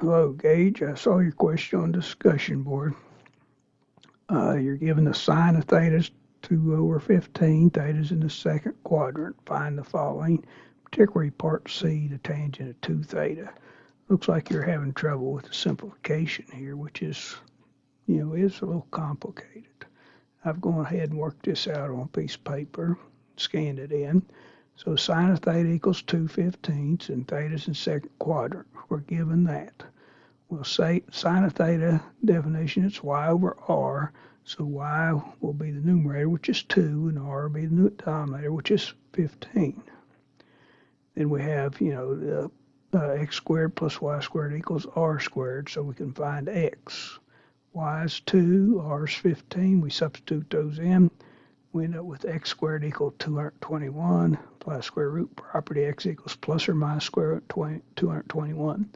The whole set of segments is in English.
Hello, Gage. I saw your question on the discussion board. You're given the sine of theta 2/15. Theta's in the second quadrant. Find the following, particularly part C, the tangent of 2 theta. Looks like you're having trouble with the simplification here, which is a little complicated. I've gone ahead and worked this out on a piece of paper, scanned it in. So sine of theta equals 2/15, and theta's in second quadrant. We're given that. We'll say sine of theta definition, it's y over r. So y will be the numerator, which is 2, and r will be the denominator, which is 15. Then we have, the x squared plus y squared equals r squared, so we can find x. Y is 2, r is 15. We substitute those in. We end up with x squared equals 221, plus square root property, x equals plus or minus square root 221.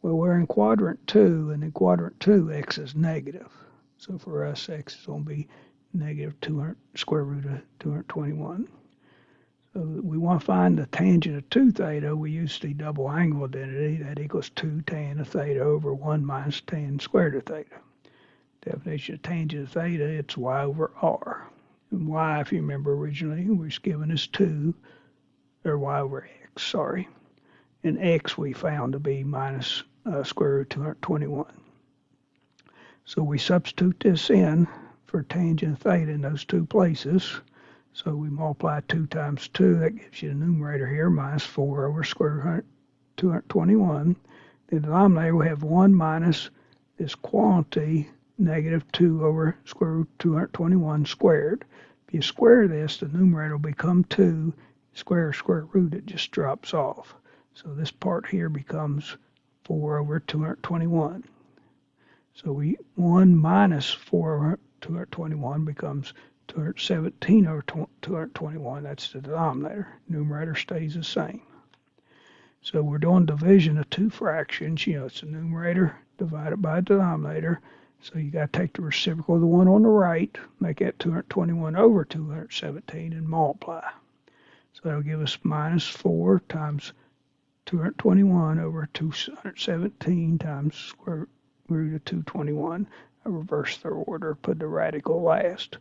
Well, we're in quadrant 2, and in quadrant 2, x is negative. So for us, x is going to be negative 200 square root of 221. So we want to find the tangent of 2 theta. We use the double angle identity. That equals 2 tan of theta over 1 minus tan squared of theta. Definition of tangent of theta, it's y over r. And y, if you remember originally, was given as 2, or y over x, sorry. And x we found to be minus square root 221. So we substitute this in for tangent of theta in those two places. So we multiply 2 times 2, that gives you the numerator here, minus 4 over square root 221. The denominator, we have 1 minus this quantity, negative 2 over square root 221 squared. If you square this, the numerator will become 2. Square root, it just drops off. So this part here becomes 4 over 221. So 1 minus 4 over 221 becomes 217 over 221. That's the denominator. Numerator stays the same. So we're doing division of two fractions. It's the numerator divided by the denominator. So you got to take the reciprocal of the one on the right, make that 221 over 217, and multiply. So that'll give us minus 4 times 221 over 217 times square root of 221. I reverse the order, put the radical last.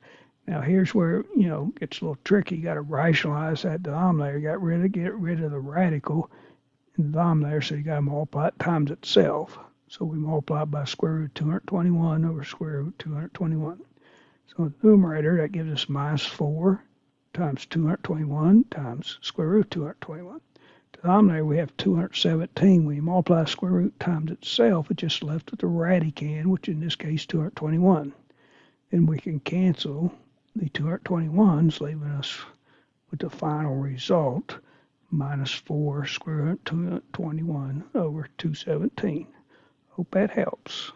Now here's where, it gets a little tricky. You got to rationalize that denominator. Get rid of the radical in the denominator, so you got to multiply it times itself. So we multiply by square root 221 over square root 221. So the numerator, that gives us minus 4 times 221 times square root 221. Denominator, we have 217. When you multiply square root times itself, it just left with the radicand, which in this case 221. Then we can cancel the 221s, leaving us with the final result, minus 4 square root 221 over 217. Hope that helps.